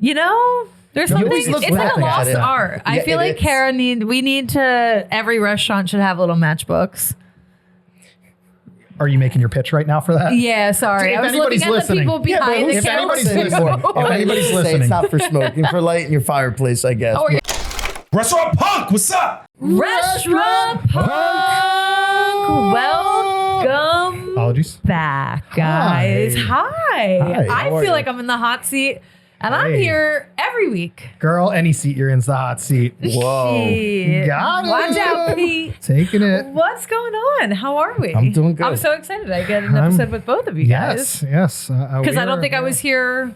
You know, there's something. It's like a lost art. I feel like we need to. Every restaurant should have little matchbooks. Are you making your pitch right now for that? Yeah, sorry. I was looking at the people behind the camera. If anybody's listening, it's not for smoking, for lighting your fireplace, I guess. Oh, yeah. Restaurant Punk, what's up? Restaurant Punk. Welcome. Apologies. Back, guys. Hi. I feel like I'm in the hot seat. And I'm here every week. Girl, any seat you're in's the hot seat. Whoa. Shit. Got it. Watch out, Pete. Taking it. What's going on? How are we? I'm doing good. I'm so excited I get an episode with both of you guys. Yes. Because I don't think I was here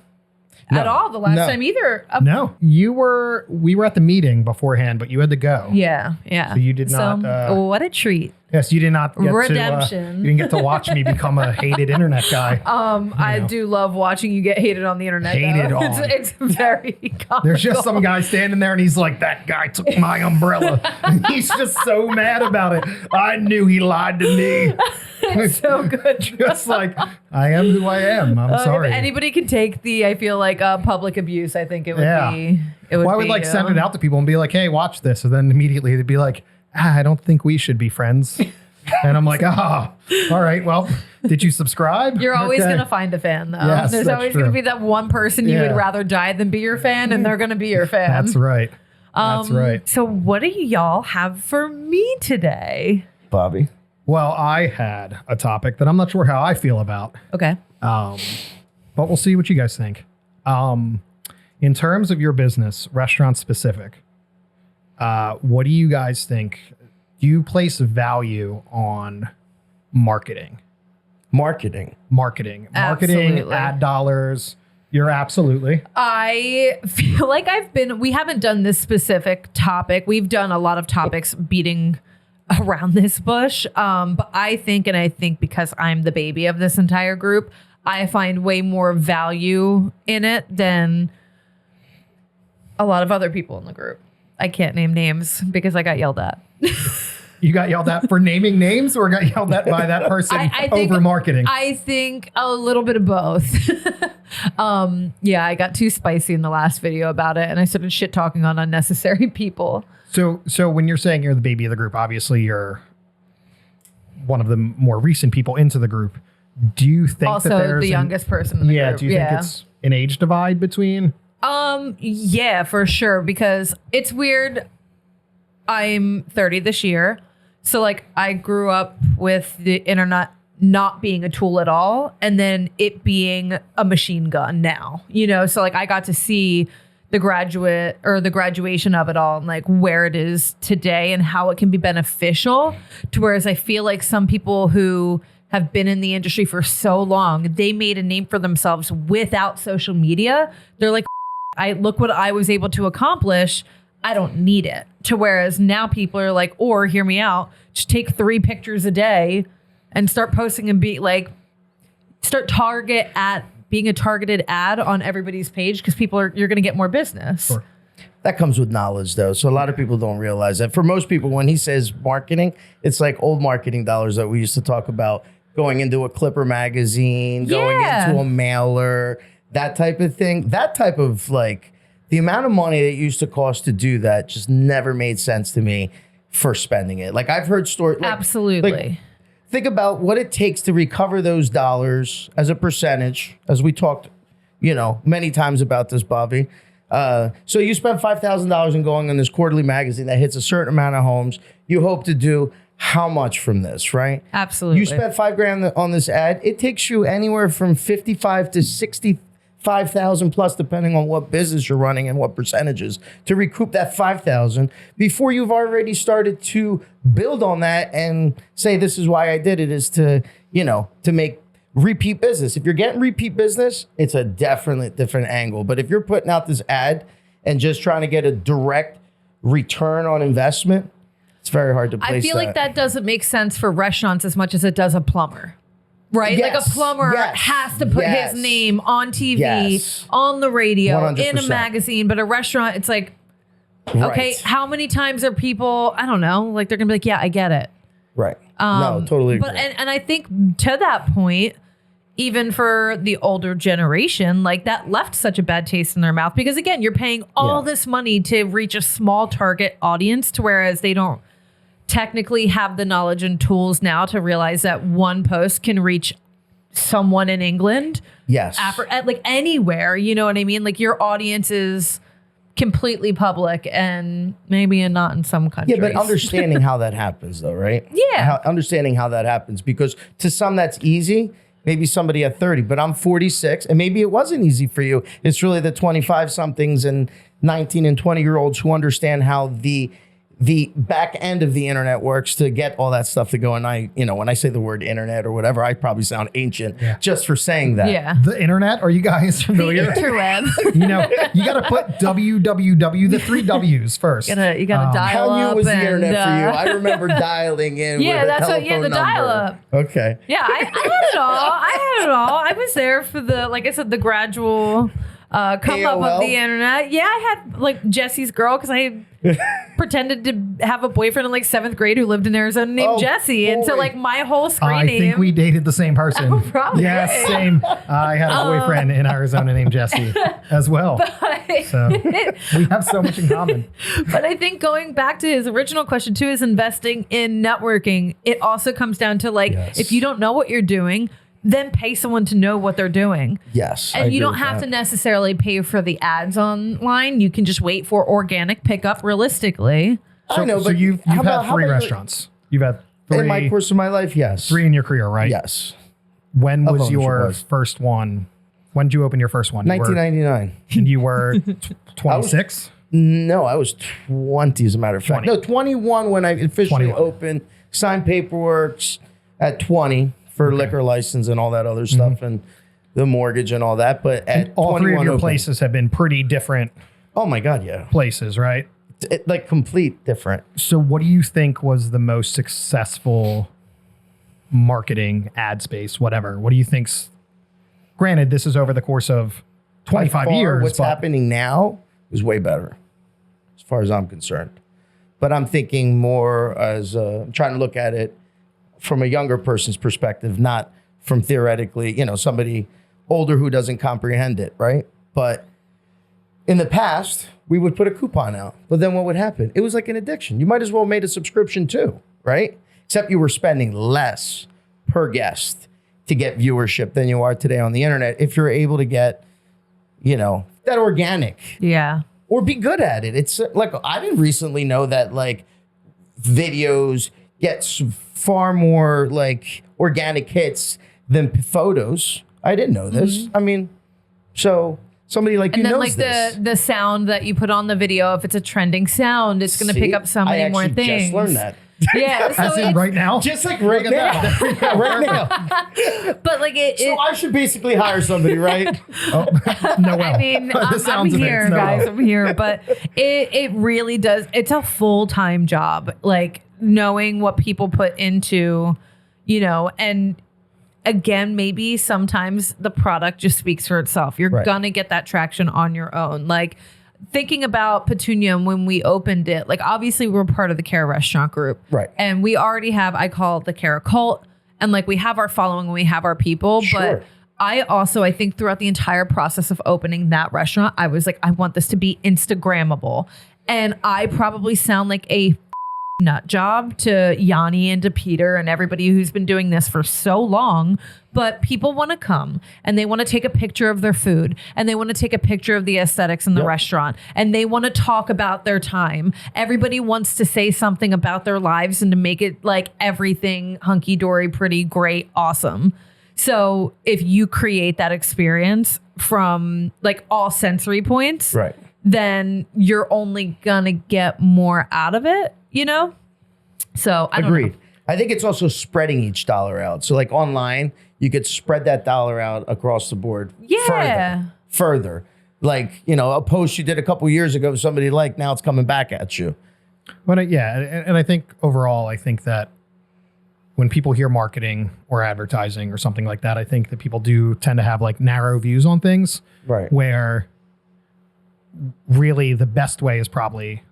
at all the last time either. No. We were at the meeting beforehand, but you had to go. Yeah. So you did not. What a treat. Yes, you did not get Redemption. you didn't get to watch me become a hated internet guy. I do love watching you get hated on the internet. Hated on. It's very comical. There's just some guy standing there and he's like, that guy took my umbrella. And he's just so mad about it. I knew he lied to me. It's so good. Just like, I am who I am. I'm sorry. If anybody can take I feel like public abuse, I think it would be. It would I would send it out to people and be like, hey, watch this. And then immediately they'd be like, I don't think we should be friends. And I'm like, all right, well, did you subscribe? You're always going to find a fan, though. Yes, There's always going to be that one person you would rather die than be your fan, and they're going to be your fan. That's right. That's right. So what do y'all have for me today? Bobby? Well, I had a topic that I'm not sure how I feel about. Okay. But we'll see what you guys think. In terms of your business, restaurant specific, what do you guys think? Do you place value on marketing? Marketing, Absolutely. Ad dollars. You're absolutely. I feel like we haven't done this specific topic. We've done a lot of topics beating around this bush. But I think because I'm the baby of this entire group, I find way more value in it than a lot of other people in the group. I can't name names because I got yelled at. You got yelled at for naming names or got yelled at by that person over marketing? I think a little bit of both. I got too spicy in the last video about it and I started shit talking on unnecessary people. So when you're saying you're the baby of the group, obviously you're one of the more recent people into the group. Do you think also that there's the youngest person in the group? Do you think it's an age divide between? Yeah, for sure. Because it's weird. I'm 30 this year. So I grew up with the internet not being a tool at all. And then it being a machine gun now, so I got to see the graduation of it all and where it is today and how it can be beneficial to whereas I feel like some people who have been in the industry for so long, they made a name for themselves without social media. They're like, look what I was able to accomplish. I don't need it. To whereas now people are like, or hear me out, just take 3 pictures a day and start posting and start being a targeted ad on everybody's page because you're going to get more business. Sure. That comes with knowledge, though. So a lot of people don't realize that. For most people, when he says marketing, it's like old marketing dollars that we used to talk about going into a Clipper magazine, going into a mailer, that type of thing. That type of the amount of money that used to cost to do that just never made sense to me for spending it. I've heard stories. Absolutely. Think about what it takes to recover those dollars as a percentage, as we talked, many times about this, Bobby. So you spend $5,000 in going on this quarterly magazine that hits a certain amount of homes. You hope to do how much from this, right? Absolutely. You spent $5,000 on this ad. It takes you anywhere from 55 to 65,000 plus, depending on what business you're running and what percentages, to recoup that 5,000 before you've already started to build on that and say, this is why I did it, is to make repeat business. If you're getting repeat business, it's a definitely different angle. But if you're putting out this ad and just trying to get a direct return on investment, it's very hard to place that. I feel like that doesn't make sense for restaurants as much as it does a plumber. Right? Yes, a plumber has to put his name on TV, on the radio, 100%. In a magazine. But a restaurant, it's okay, how many times are people, I don't know, they're going to be like, yeah, I get it. Right. No, totally agree. But, and I think to that point, even for the older generation, like that left such a bad taste in their mouth because again, you're paying all this money to reach a small target audience to whereas they don't technically have the knowledge and tools now to realize that one post can reach someone in England. Yes. Like anywhere, you know what I mean? Like your audience is completely public and maybe not in some countries. Yeah, but understanding how that happens though, right? Yeah. Understanding how that happens because to some that's easy. Maybe somebody at 30, but I'm 46 and maybe it wasn't easy for you. It's really the 25 somethings and 19 and 20-year-olds who understand how the back end of the internet works to get all that stuff to go. And when I say the word internet or whatever, I probably sound ancient just for saying that. Yeah. The internet, are you guys familiar? The interweb. You got to put www, the 3 W's first. You gotta dial How up. new was the and, internet for you? I remember dialing in Yeah, with a that's what. telephone Yeah, the number. dial up. Okay. Yeah, I had it all. I had it all. I was there for the, like I said, the gradual come up AOL? of the internet. Yeah, I had like Jesse's girl because I pretended to have a boyfriend in like 7th grade who lived in Arizona named Jesse. And so boy. like my whole screen I name. think we dated the same person. Oh, probably. Yes, same. I had a boyfriend in Arizona named Jesse as well. So we have so much in common. But I think going back to his original question too is investing in networking. It also comes down to like, if you don't know what you're doing, then pay someone to know what they're doing. Yes. And you don't have to necessarily pay for the ads online. You can just wait for organic pickup realistically. I know, So but you've how had about- how 3 about- restaurants. You've had 3. In my course of my life, yes. 3 in your career, right? Yes. When was ownership your was. first one? When did you open your first one? 1999. And you were 26? No, I was 20 as a matter of fact. 20. No, 21 when I officially 21. opened, signed paperwork at 20 for liquor license and all that other stuff and the mortgage and all that. But at All 3 of 21 your opened. places have been pretty different Oh my God, yeah. places, right? Like complete different. So what do you think was the most successful marketing, ad space, whatever? What do you think's, granted, this is over the course of 25 By far, years. What's but happening now is way better as far as I'm concerned. But I'm thinking more as I'm trying to look at it from a younger person's perspective, not from theoretically, somebody older who doesn't comprehend it, right? But in the past, we would put a coupon out. But then what would happen? It was like an addiction. You might as well have made a subscription too, right? Except you were spending less per guest to get viewership than you are today on the internet if you're able to get, that organic Yeah. or be good at it. It's like, I didn't recently know that like videos get far more like organic hits than photos. I didn't know this. I mean, so somebody like you And then knows like this. the sound that you put on the video, if it's a trending sound, it's going to pick See? up so many more I things. actually just learned that. Yeah. So as in it's- right now? Just like right now. Right now. but like So I should basically hire somebody, right? Noel. I mean, The I'm sounds of it, here, it's Noel. guys. I'm here, but it really does. It's a full-time job. Like knowing what people put into, and again, maybe sometimes the product just speaks for itself. You're Right. gonna get that traction on your own. Like thinking about Petunia when we opened it, like obviously we're part of the Cara Restaurant Group, Right. And we already have, I call it the Cara cult, and like we have our following, and we have our people, Sure. but I think throughout the entire process of opening that restaurant, I was like, I want this to be Instagrammable. And I probably sound like a nut job to Yanni and to Peter and everybody who's been doing this for so long. But people want to come and they want to take a picture of their food and they want to take a picture of the aesthetics in the restaurant and they want to talk about their time. Everybody wants to say something about their lives and to make it like everything hunky dory, pretty, great, awesome. So if you create that experience from like all sensory points, Right. then you're only gonna get more out of it, So I don't Agreed. know. I think it's also spreading each dollar out. So like online, you could spread that dollar out across the board. Yeah. Further. Like, a post you did a couple years ago, somebody liked, now it's coming back at you. But and I think overall, I think that when people hear marketing or advertising or something like that, I think that people do tend to have like narrow views on things. Right. Where really the best way is probably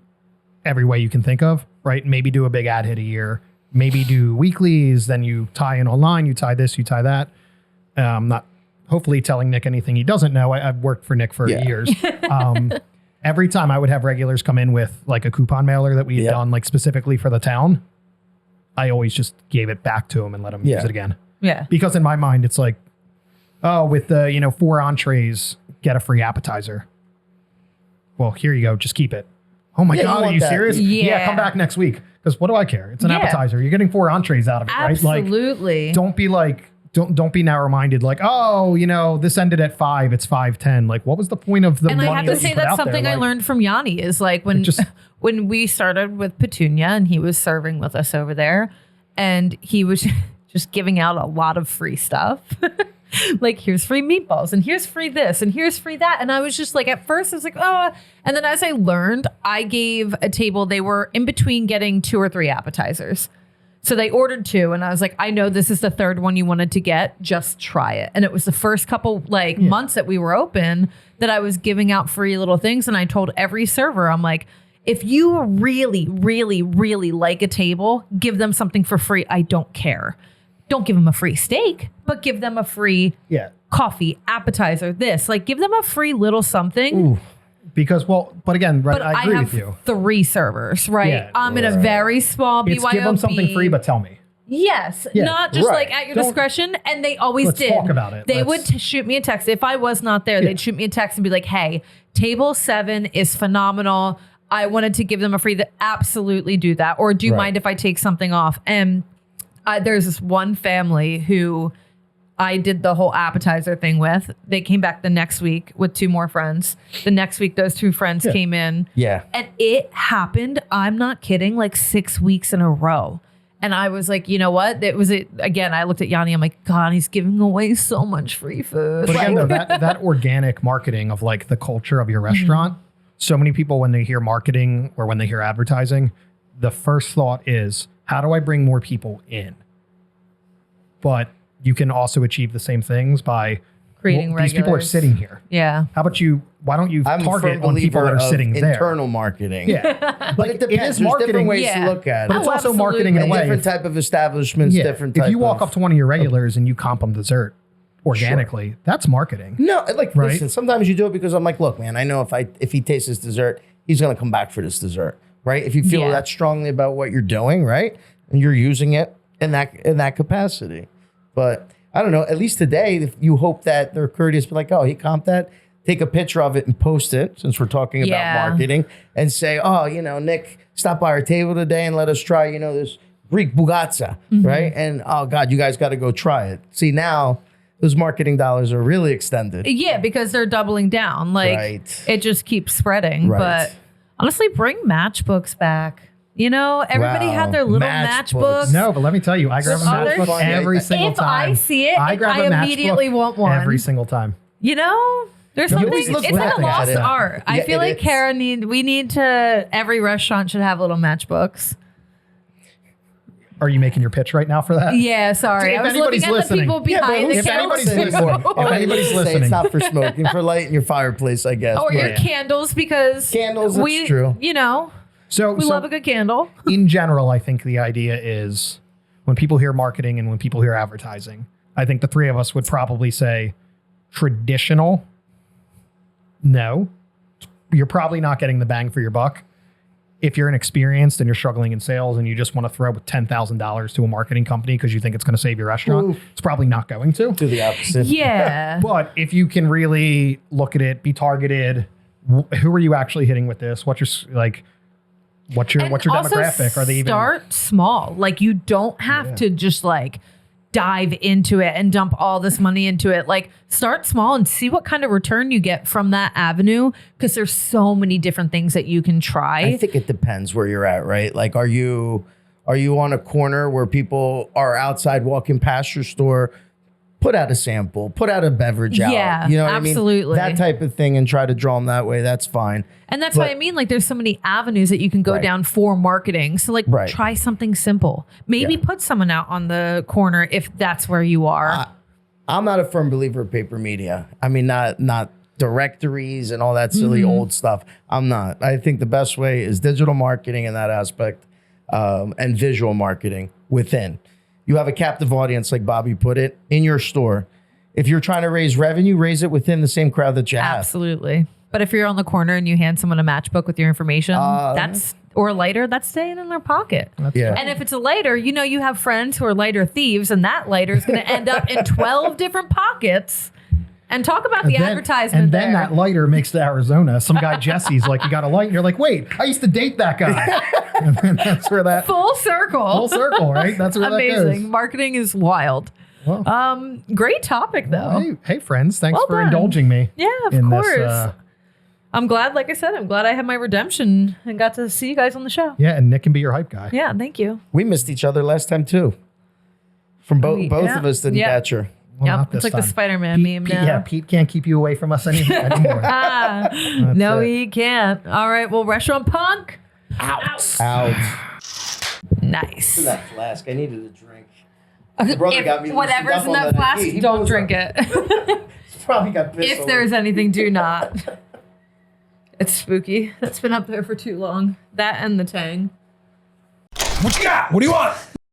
every way you can think of, right? Maybe do a big ad hit a year, maybe do weeklies, then you tie in online, you tie this, you tie that. I'm not hopefully telling Nick anything he doesn't know. I've worked for Nick for years. Every time I would have regulars come in with like a coupon mailer that we had done like specifically for the town, I always just gave it back to him and let him use it again. Yeah. Because in my mind, it's like, oh, with the, 4 entrees, get a free appetizer. Well, here you go. Just keep it. Oh my God, are you serious? Yeah. Come back next week. Because what do I care? It's an appetizer. You're getting 4 entrees out of it, right? Absolutely. Like, don't be like, don't be narrow-minded. Like, oh, this ended at 5. It's 5:10. Like, what was the point of the and money? I have to say that's something I learned from Yanni is like when we started with Petunia and he was serving with us over there, and he was just giving out a lot of free stuff. Like, here's free meatballs and here's free this and here's free that. And I was just like, at first I was like, oh. And then as I learned, I gave a table, they were in between getting 2 or 3 appetizers. So they ordered 2 and I was like, I know this is the 3rd one you wanted to get. Just try it. And it was the first couple months that we were open that I was giving out free little things. And I told every server, I'm like, if you really, really, really like a table, give them something for free. I don't care. Don't give them a free steak, but give them a free coffee, appetizer, this. Like, give them a free little something. Ooh. Because, but again, right, But I agree have with you. 3 servers, right? Yeah, I'm in a very small BYOB. It's give them something free, but tell me. Yes, not just like at your discretion. And they always Let's did. talk about it. They would shoot me a text. If I was not there, they'd shoot me a text and be like, hey, table 7 is phenomenal. I wanted to give them a free that absolutely do that. Or do you mind if I take something off? And there's this one family who I did the whole appetizer thing with. They came back the next week with 2 more friends. The next week, those 2 friends came in. Yeah. And it happened, I'm not kidding, like 6 weeks in a row. And I was like, you know what? Again, I looked at Yanni. I'm like, God, he's giving away so much free food. But again, though, that organic marketing of like the culture of your restaurant, so many people, when they hear marketing or when they hear advertising, the first thought is, how do I bring more people in? But you can also achieve the same things by creating these people are regulars. sitting here. Yeah. How about why don't you I'm a target firm on people that are believer sitting of there? internal marketing. Yeah. But it depends. It is There's marketing. different ways to look at But it. it's also absolutely. marketing in a And way. different type of establishments, different type if you walk of, up to one of your regulars and you comp them dessert organically, that's marketing. No, like, Right? listen, sometimes you do it because I'm like, look, man, I know if he tastes this dessert, he's going to come back for this dessert, right? If you feel that strongly about what you're doing, right? And you're using it in that capacity. But I don't know, at least today, if you hope that they're courteous, be like, oh, he comped that. Take a picture of it and post it, since we're talking about marketing, and say, oh, Nick, stop by our table today and let us try, this Greek bugatza, right? And oh God, you guys got to go try it. See, now those marketing dollars are really extended. Yeah, because they're doubling down. Like, it just keeps spreading. Right. But honestly, bring matchbooks back. Everybody had their little matchbooks. No, but let me tell you, I grab a Others- matchbook every single If time. I see it, I grab I a matchbook immediately want one. every single time. There's You something, always look it's like a laughing at lost it. art. I Yeah, feel like is. every restaurant should have little matchbooks. Are you making your pitch right now for that? Yeah, sorry. If I was anybody's looking at the listening- people behind the if anybody's counter. listening, if anybody's Say listening, it's not for smoking, for lighting your fireplace, I guess. Or your But candles, because Candles, that's we, true. we so love a good candle. in general, I think the idea is when people hear marketing and when people hear advertising, I think the 3 of us would probably say traditional. No, you're probably not getting the bang for your buck. If you're inexperienced and you're struggling in sales and you just want to throw $10,000 to a marketing company because you think it's going to save your restaurant, it's probably not going to. do the opposite. Yeah. But if you can really look at it, be targeted, who are you actually hitting with this? What's your And also demographic? Are they even start small? Like, you don't have to just like dive into it and dump all this money into it. Like, start small and see what kind of return you get from that avenue, because there's so many different things that you can try. I think it depends where you're at, right? Like, are you on a corner where people are outside walking past your store? Put out a sample, put out a beverage out. Yeah, You know what absolutely. I mean? That type of thing, and try to draw them that way. That's fine. And that's what I mean. Like, there's so many avenues that you can go down for marketing. So, like, try something simple. Maybe put someone out on the corner if that's where you are. I'm not a firm believer of paper media. I mean, not directories and all that silly old stuff. I'm not. I think the best way is digital marketing in that aspect, and visual marketing within. You have a captive audience, like Bobby put it, in your store. If you're trying to raise revenue, raise it within the same crowd that you have. Absolutely. But if you're on the corner and you hand someone a matchbook with your information, or a lighter, that's staying in their pocket. Yeah. And if it's a lighter, you have friends who are lighter thieves, and that lighter is going to end up in 12 different pockets. And talk about the advertisement. And then that lighter makes to Arizona. Some guy Jesse's like, you got a light, and you're like, wait, I used to date that guy. And then that's where that full circle, right? That's where amazing. that goes. Marketing is wild. Well, great topic though. Hey, friends, thanks Well for done. indulging me. Yeah, of in course. This, I'm glad, like I said, I had my redemption and got to see you guys on the show. yeah, and Nick can be your hype guy. Yeah, thank you. We missed each other last time too. From both of us didn't catch her. Well, Yep, not it's this like the time. Spider-Man meme now. Yeah, Pete can't keep you away from us anymore. No, it. he can't. All right, well, Restaurant Punk. Out. Nice. That flask. I needed a drink. My brother got me Whatever's in that flask, don't drink it. Probably got pissed. If there's anything, do not. It's spooky. That's been up there for too long. That and the Tang. What you got? What do you want?